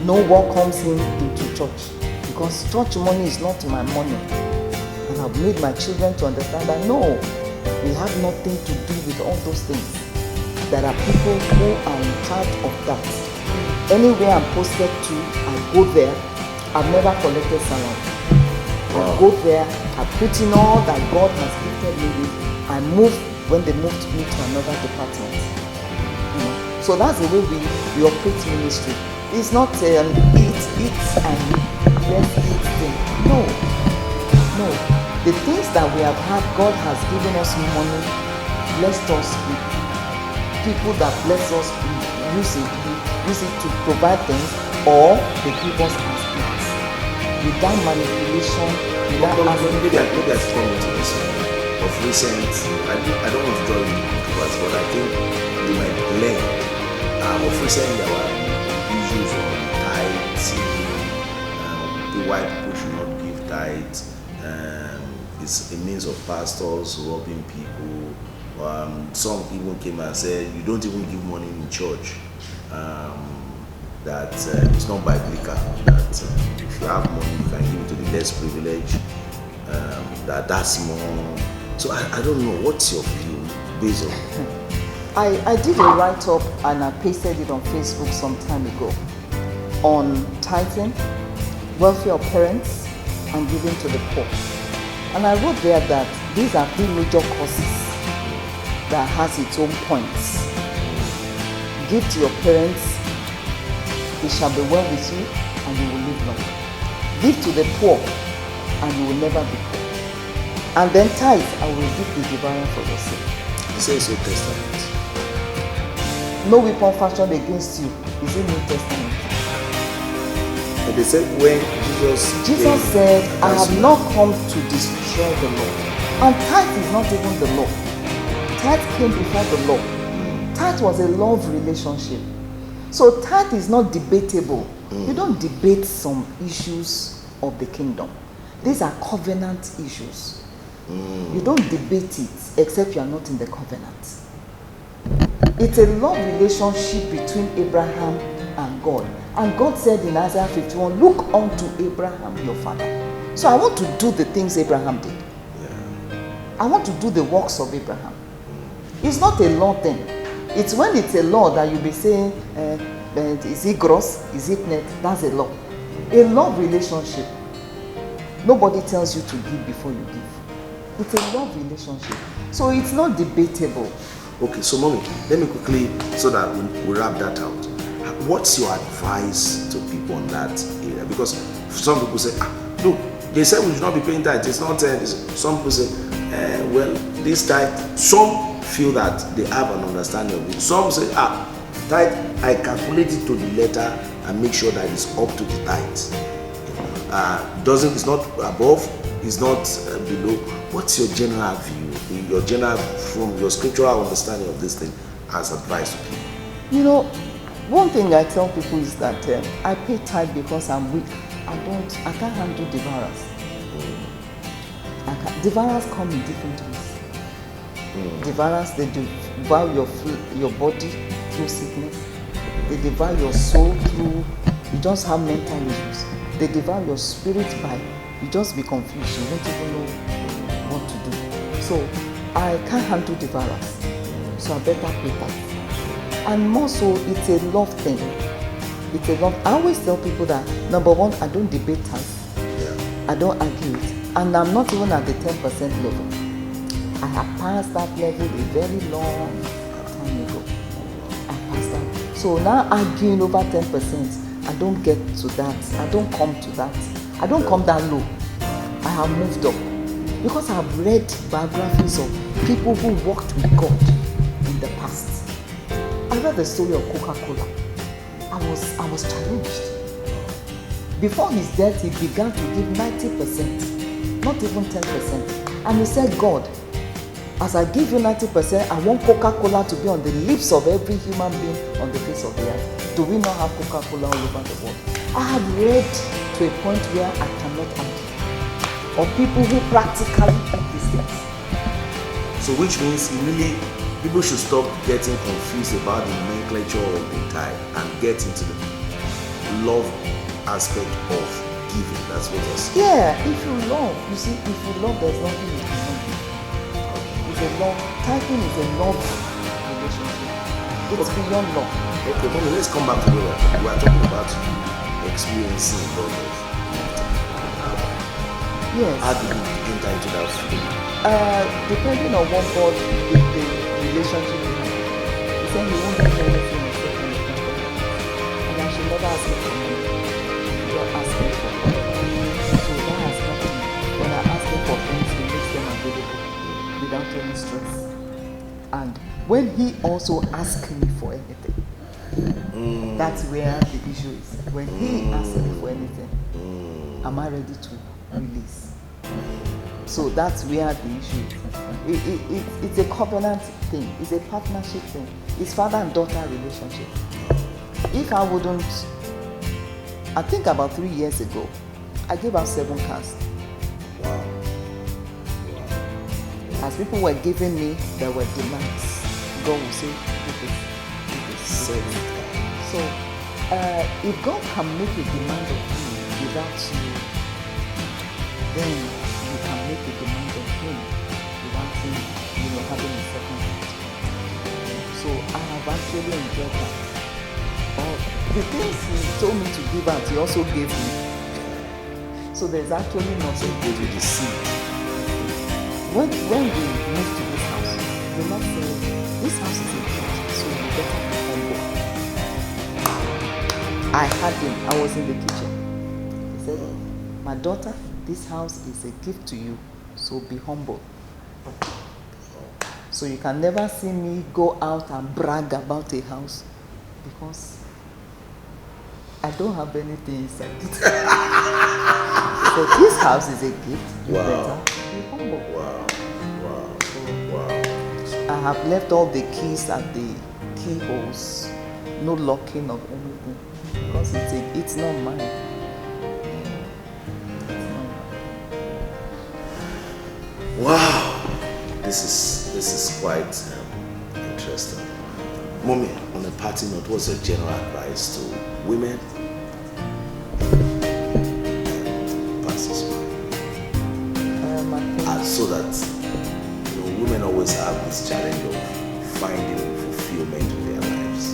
Speaker 2: know what comes into church, because church money is not my money. And I've made my children to understand that no, we have nothing to do with all those things. There are people who are in charge of that. Anywhere I'm posted to, I go there. I've never collected salary. I go there, I put in all that God has gifted me with. I move when they moved me to another department. So that's the way we operate ministry. It's not eat and let's eat thing. No. The things that we have had, God has given us money, blessed us with people that bless us, use it to provide things, or they give us as gifts. Without manipulation, without
Speaker 1: maybe I come into this of recent. I don't want to draw you into controversy, but I think you might blame. Of recent, there were issues on tithes. The white people should not give tithes. It's a means of pastors robbing people. Some even came and said, you don't even give money in church. That it's not biblical. That if you have money, you can give it to the less privileged. That's more. So I don't know. What's your view based on?
Speaker 2: I did a write-up and I pasted it on Facebook some time ago on tithing, welfare of parents, and giving to the poor. And I wrote there that these are three major causes that has its own points. Give to your parents, it shall be well with you, and you will live long. Give to the poor, and you will never be poor. And then tithe, I will give the devourer for your sake.
Speaker 1: It says Old Testament.
Speaker 2: No weapon fashioned against you is in New Testament.
Speaker 1: And they said when Jesus
Speaker 2: said, I have not come to destroy the law. And tithe is not even the law. Tithe came before the law. Tithe was a love relationship. So tithe is not debatable. You don't debate some issues of the kingdom. These are covenant issues. You don't debate it except you are not in the covenant. It's a love relationship between Abraham and God. And God said in Isaiah 51, look unto Abraham your father. So I want to do the things Abraham did. I want to do the works of Abraham. It's not a law thing. It's when it's a law that you'll be saying, is it gross? Is it net? That's a law. A love relationship. Nobody tells you to give before you give. It's a love relationship. So it's not debatable.
Speaker 1: Okay, so mommy, let me quickly, so that we wrap that out. What's your advice to people on that area? Because some people say, look, they said we should not be paying tithe. It's not 10. Some people say, well, this tithe. Some feel that they have an understanding of it. Some say, tithe, I calculate it to the letter and make sure that it's up to the tithe. It's not above, it's not below. What's your general view, from your scriptural understanding of this thing as advice to people?
Speaker 2: You know, one thing I tell people is that I pay tithe because I'm weak. I can't handle devourers. Devourers come in different ways. Devourers, they devour your body through sickness. They devour your soul through, you just have mental issues. They devour your spirit by, you just be confused. You don't even know what to do. So I can't handle devourers. So I better pay tithe. And more so, it's a love thing. It's a love. I always tell people that, number one, I don't debate tithe. I don't argue it. And I'm not even at the 10% level. I have passed that level a very long time ago. I passed that. So now arguing over 10%, I don't get to that. I don't come to that. I don't come that low. I have moved up. Because I have read biographies of people who worked with God in the past. I read the story of Coca-Cola. I was challenged. Before his death, he began to give 90%, not even 10%. And he said, God, as I give you 90%, I want Coca-Cola to be on the lips of every human being on the face of the earth. Do we not have Coca-Cola all over the world? I have read to a point where I cannot argue. Or people who practically do these things.
Speaker 1: So which means people should stop getting confused about the nomenclature of the type and get into the love aspect of giving. That's what I say.
Speaker 2: Yeah, if you love, you see, if you love, there's nothing you cannot give. It's a love, typing is a love relationship. It's beyond love.
Speaker 1: Okay, mommy, let's come back to where we are talking about experiencing love.
Speaker 2: Yes.
Speaker 1: How do you enter into that feeling?
Speaker 2: Depending on what God with the relationship you have. He said he won't give anything except when it's not for you. And I should never ask him for money. You're asking for money. So that has helped me. When I ask him for things, he makes them available without any stress. And when he also asks me for anything, that's where the issue is. When he asks me for anything, am I ready to release? So that's where the issue is. It's a covenant thing. It's a partnership thing. It's father and daughter relationship. If I wouldn't, I think about 3 years ago, I gave out 7 cars.
Speaker 1: Wow.
Speaker 2: As people were giving me, there were demands. God will say, give this.
Speaker 1: 7 cars.
Speaker 2: So, if God can make a demand of you without you, then you can make a demand of him without him, having a second thought. So I have actually enjoyed that. The things he told me to give out, he also gave me. So there's actually nothing.
Speaker 1: So he gave you the seed.
Speaker 2: When we moved to this house, the Lord said, this house is a gift, so you better be humble. I had him. I was in the kitchen. He said, my daughter, this house is a gift to you, so be humble. So you can never see me go out and brag about a house because I don't have anything inside it. So this house is a gift, you better be humble.
Speaker 1: Wow.
Speaker 2: I have left all the keys at the keyholes, no locking of anything because it's not mine.
Speaker 1: Wow, this is quite interesting. Mommy, on a party note, what's your general advice to women and pastors? So that women always have this challenge of finding fulfillment in their lives.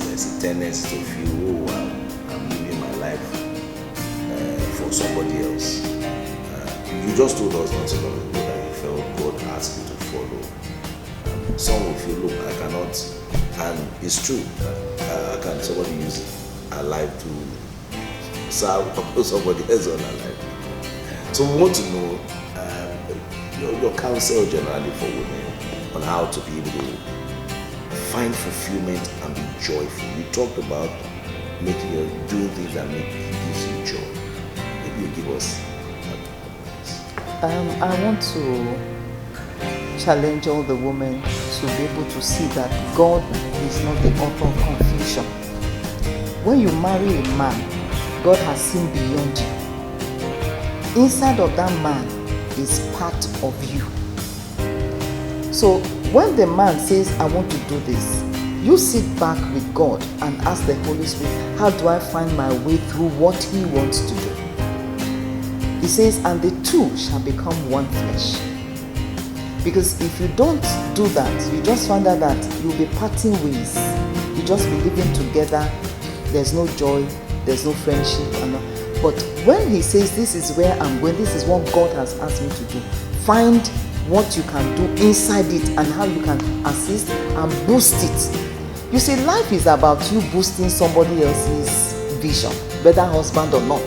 Speaker 1: There's a tendency to feel, I'm living my life for somebody else. You just told us not so long ago that you felt God asked you to follow. Some will feel, look, I cannot, and it's true. Can somebody use a life to serve somebody else on a life? So we want to know your counsel generally for women on how to be able to find fulfillment and be joyful. You talked about doing things that gives you joy. Maybe you give us.
Speaker 2: I want to challenge all the women to be able to see that God is not the author of confusion. When you marry a man, God has seen beyond you. Inside of that man is part of you. So when the man says, I want to do this, you sit back with God and ask the Holy Spirit, how do I find my way through what he wants to do? He says, and the two shall become one flesh. Because if you don't do that, you just find out that you'll be parting ways. You just be living together. There's no joy, there's no friendship. But when he says, this is where I'm going, this is what God has asked me to do, find what you can do inside it and how you can assist and boost it. You see, life is about you boosting somebody else's vision, whether husband or not.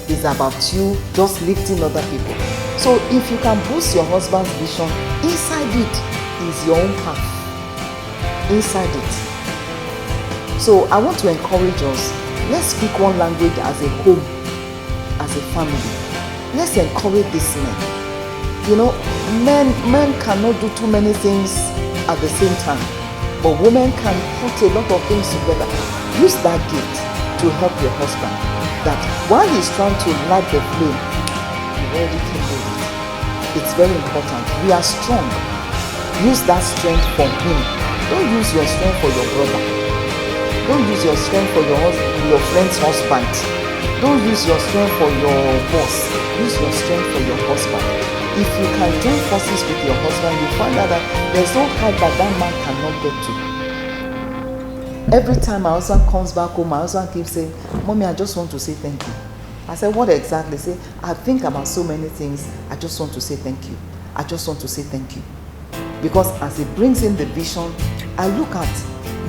Speaker 2: It's about you just lifting other people. So if you can boost your husband's vision, inside it is your own path. Inside it. So I want to encourage us, let's speak one language as a home, as a family. Let's encourage this men. You know, men cannot do too many things at the same time, but women can put a lot of things together. Use that gift to help your husband, that while he's trying to light the flame, you already kindle it. It's very important. We are strong. Use that strength for him. Don't use your strength for your brother. Don't use your strength for your friend's husband. Don't use your strength for your boss. Use your strength for your husband. If you can join forces with your husband, you find out that there's no height that man cannot get to. Every time my husband comes back home, my husband keeps saying, "Mommy, I just want to say thank you." I said, "What exactly?" Say, "I think about so many things. I just want to say thank you. I just want to say thank you." Because as he brings in the vision, I look at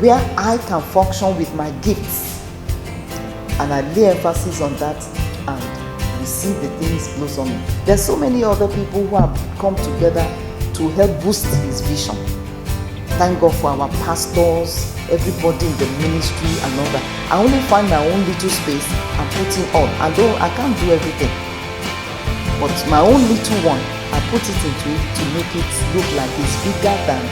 Speaker 2: where I can function with my gifts. And I lay emphasis on that, and we see the things blossoming. There's so many other people who have come together to help boost his vision. Thank God for our pastors, everybody in the ministry and all that. I only find my own little space and put it on. Although I can't do everything, but my own little one, I put it into it to make it look like it's bigger than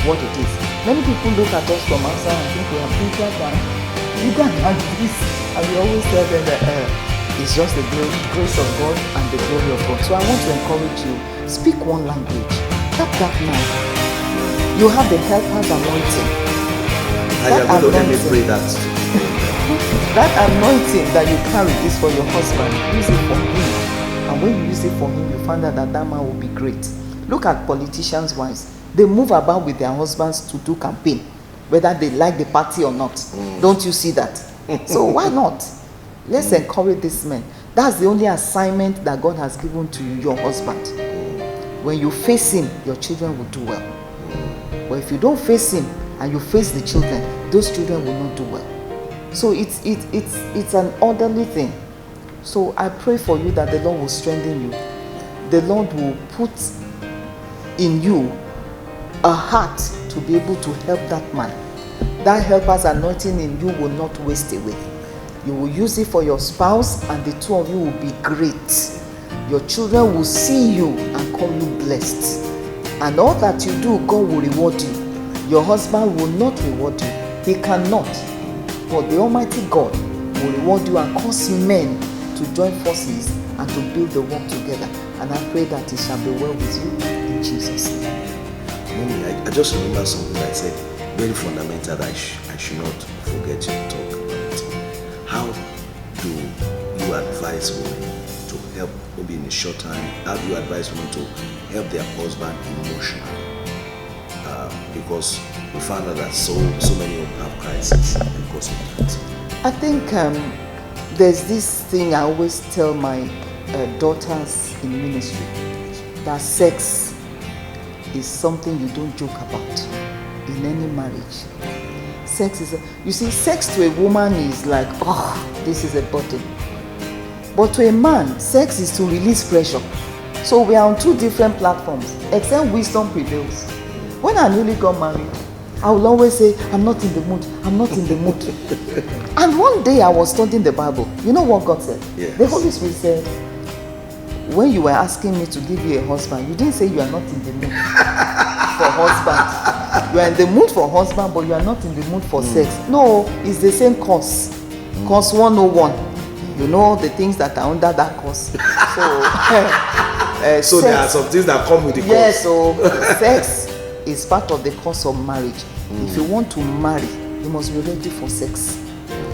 Speaker 2: what it is. Many people look at us from outside and think we are bigger than this, and we always tell them that it's just the grace of God and the glory of God. So I want to encourage you, speak one language. Help that man. You have the helper's anointing. That anointing that you carry is for your husband. Use it for him. And when you use it for him, you find out that man will be great. Look at politicians' wives. They move about with their husbands to do campaign, whether they like the party or not. Don't you see that? So why not? Let's encourage this man. That's the only assignment that God has given to you, your husband. When you face him, your children will do well. But if you don't face him and you face the children, those children will not do well. So it's an orderly thing. So I pray for you that the Lord will strengthen you. The Lord will put in you a heart to be able to help that man. That helper's anointing in you will not waste away. You will use it for your spouse, and the two of you will be great. Your children will see you and call you blessed. And all that you do, God will reward you. Your husband will not reward you. He cannot. But the Almighty God will reward you and cause men to join forces and to build the work together. And I pray that it shall be well with you in Jesus' name.
Speaker 1: Mommy, I just remember something I said, very fundamental, that I should not forget to talk about. How do you advise women to help, maybe in a short time, how do you advise women to help their husband emotionally? Because we found out that so many of them have crises because of that.
Speaker 2: I think there's this thing I always tell my daughters in ministry, that sex is something you don't joke about in any marriage. Sex is, you see, sex to a woman is like, oh, this is a burden. But to a man, sex is to release pressure. So we are on two different platforms, except wisdom prevails. When I newly got married, I will always say, I'm not in the mood, I'm not in the mood. And one day I was studying the Bible. You know what God said?
Speaker 1: Yes.
Speaker 2: The Holy Spirit said, when you were asking me to give you a husband, you didn't say you are not in the mood for husband. You are in the mood for husband, but you are not in the mood for sex. No, it's the same course. Course 101. You know the things that are under that course.
Speaker 1: So there are some things that come with the course.
Speaker 2: Yes, so sex is part of the course of marriage. If you want to marry, you must be ready for sex.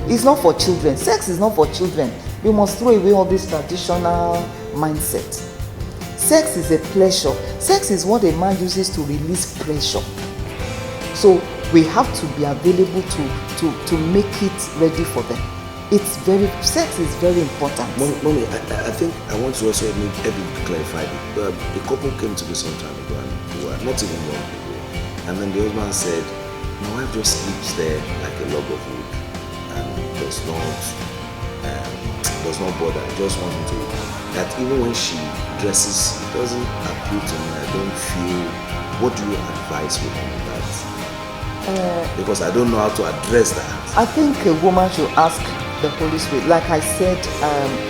Speaker 2: It's not for children. Sex is not for children. You must throw away all this traditional mindset. Sex is a pleasure. Sex is what a man uses to release pressure. So we have to be available to make it ready for them. sex is very important.
Speaker 3: Mommy, I think I want to also help you clarify it. The couple came to me some time ago and they were not even long ago. And then the husband said, my wife just sleeps there like a log of wood and does not bother. I just want him to, that even when she dresses, it doesn't appeal to me. I don't feel, what do you advise with me on that? Because I don't know how to address that.
Speaker 2: I think a woman should ask the Holy Spirit. Like I said,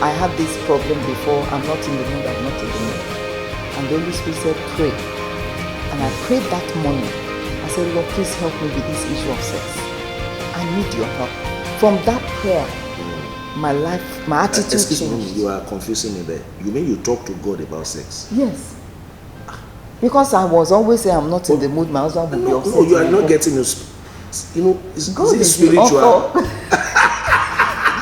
Speaker 2: I had this problem before. I'm not in the mood, I'm not in the mood. And the Holy Spirit said, pray. And I prayed that morning. I said, Lord, please help me with this issue of sex. I need your help. From that prayer, my life, my attitude changed.
Speaker 3: You are confusing me there. You mean you talk to God about sex?
Speaker 2: Yes. Because I was always saying I'm not in the mood, my husband will be upset.
Speaker 3: No, you are not getting it's
Speaker 2: God is
Speaker 3: spiritual.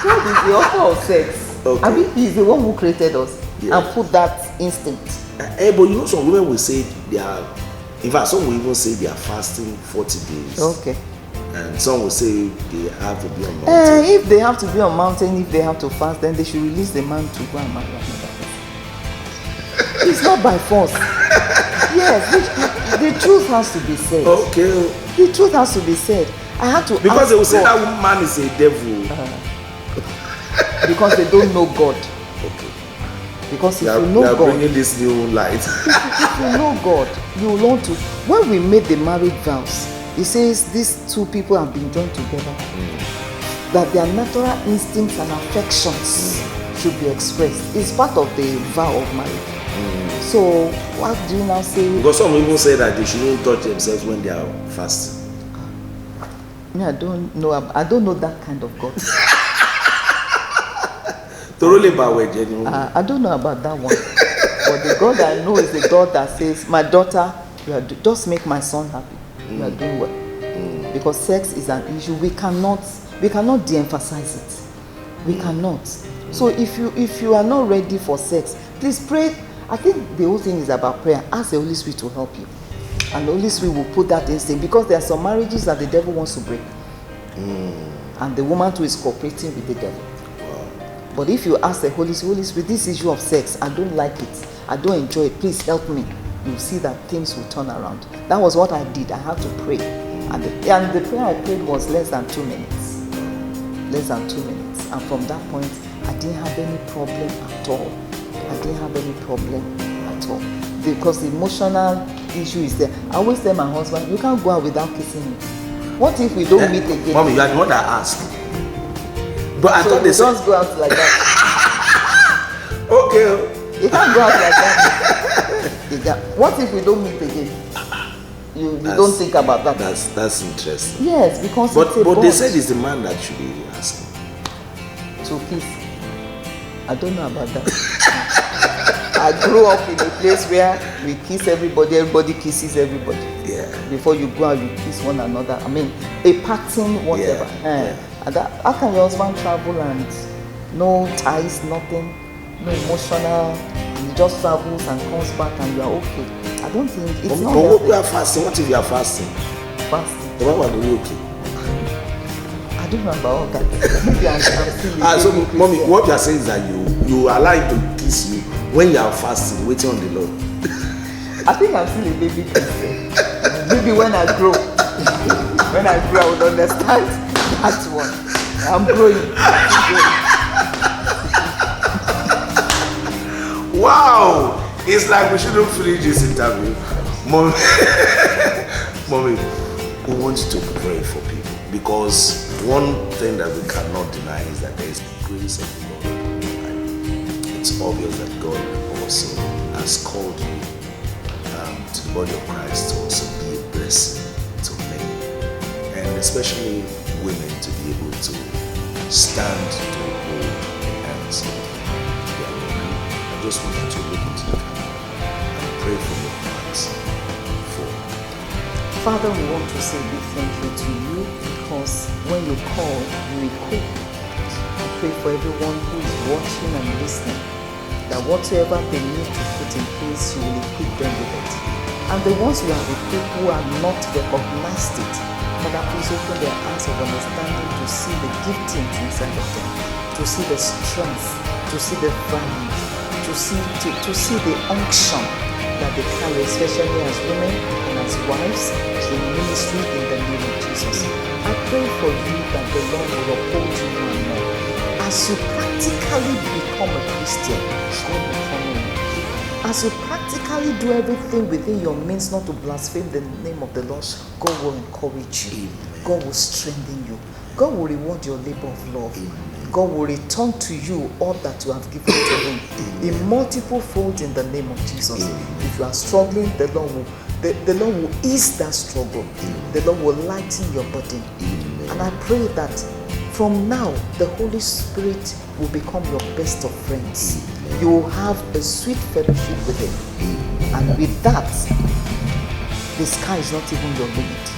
Speaker 2: God is the author of sex.
Speaker 3: Okay.
Speaker 2: I mean, he's the one who created us and put that instinct.
Speaker 3: But you know, some women will say they are, in fact, some will even say they are fasting 40 days.
Speaker 2: Okay.
Speaker 3: And some will say they have to be on mountain.
Speaker 2: If they have to be on mountain, if they have to fast, then they should release the man to go and marry another person. It's not by force. Yes, the truth has to be said.
Speaker 3: Okay.
Speaker 2: The truth has to be said. I had to
Speaker 3: because
Speaker 2: ask
Speaker 3: they will say
Speaker 2: God.
Speaker 3: that man is a devil.
Speaker 2: Because they don't know God.
Speaker 3: Okay.
Speaker 2: Because if
Speaker 3: you
Speaker 2: know
Speaker 3: are
Speaker 2: God,
Speaker 3: bringing this new light.
Speaker 2: if you know God, you will learn to. When we made the marriage vows, it says these two people have been joined together. That their natural instincts and affections should be expressed. It's part of the vow of marriage. So what do you now say?
Speaker 3: Because some people say that they shouldn't touch themselves when they are fasting.
Speaker 2: Me, I don't know that kind of God.
Speaker 3: Thoroughly bad, genuine.
Speaker 2: I don't know about that one. But the God I know is the God that says, my daughter, just make my son happy. You are doing well. Because sex is an issue. We cannot de-emphasize it. We cannot. So if you are not ready for sex, please pray. I think the whole thing is about prayer. Ask the Holy Spirit to help you. And the Holy Spirit will put that instinct, because there are some marriages that the devil wants to break. And the woman too is cooperating with the devil. But if you ask the Holy Spirit, this issue of sex, I don't like it. I don't enjoy it. Please help me. You'll see that things will turn around. That was what I did. I had to pray. And the prayer I prayed was less than 2 minutes. Less than 2 minutes. And from that point, I didn't have any problem at all. Because the emotional issue is there. I always tell my husband, you can't go out without kissing me. What if we don't meet again?
Speaker 3: Mommy, you are the one that asked. But I thought they said,
Speaker 2: just go out like that.
Speaker 3: okay.
Speaker 2: You can't go out like that. What if we don't meet again? You don't think about that.
Speaker 3: That's interesting.
Speaker 2: Yes, because
Speaker 3: but they said it's the man that should be asking.
Speaker 2: To kiss. I don't know about that. I grew up in a place where we kiss everybody kisses everybody.
Speaker 3: Yeah.
Speaker 2: Before you go out, you kiss one another. I mean, a pattern, whatever. And how can your husband travel and no ties, nothing, no emotional, he just travels and comes back and you are okay? I don't think it's not.
Speaker 3: But we are fasting. What if you are fasting?
Speaker 2: Fasting.
Speaker 3: What about the okay?
Speaker 2: I don't know about all that. Maybe I'm still
Speaker 3: so, mommy, what you are saying is that you allow him to kiss you when you are fasting, waiting on the Lord.
Speaker 2: I think I'm still a baby Christian. Maybe when I grow, I will understand that one. I'm growing.
Speaker 3: Wow! It's like we shouldn't finish this interview. Mommy, we want you to pray for people, because one thing that we cannot deny is that there is grace of the Lord. It's obvious that God also has called you to the body of Christ to also be a blessing to many, and especially women to be able to stand to hold and say, I just want you to look into the camera and pray for your hearts.
Speaker 2: Father, we want to say big thank you to you, because when you call, you equip. I pray for everyone who is watching and listening, that whatever they need to put in place, you will equip them with it. And the ones you have equipped who have not recognized it, Father, please open their eyes of understanding to see the giftings inside of them, to see the strength, to see the value, to see the unction that they carry, especially as women and as wives in ministry in the name of Jesus. I pray for you that the Lord will uphold you more and more. As you practically become a Christian, God will honor you. As you practically do everything within your means not to blaspheme the name of the Lord, God will encourage you. God will strengthen you. God will reward your labor of love. God will return to you all that you have given to Him in multiple folds in the name of Jesus. If you are struggling, the Lord will ease that struggle. The Lord will lighten your burden. And I pray that from now, the Holy Spirit will become your best of friends. You will have a sweet fellowship with Him. And with that, the sky is not even your limit.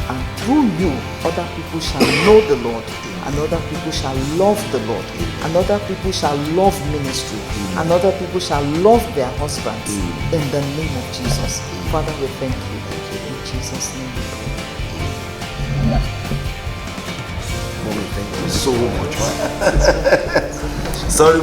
Speaker 2: And through you, other people shall know the Lord, and other people shall love the Lord, and other people shall love ministry, and other people shall love their husbands in the name of Jesus. Father, we thank you. In Jesus' name we pray.
Speaker 3: Mommy, thank you so much. Sorry.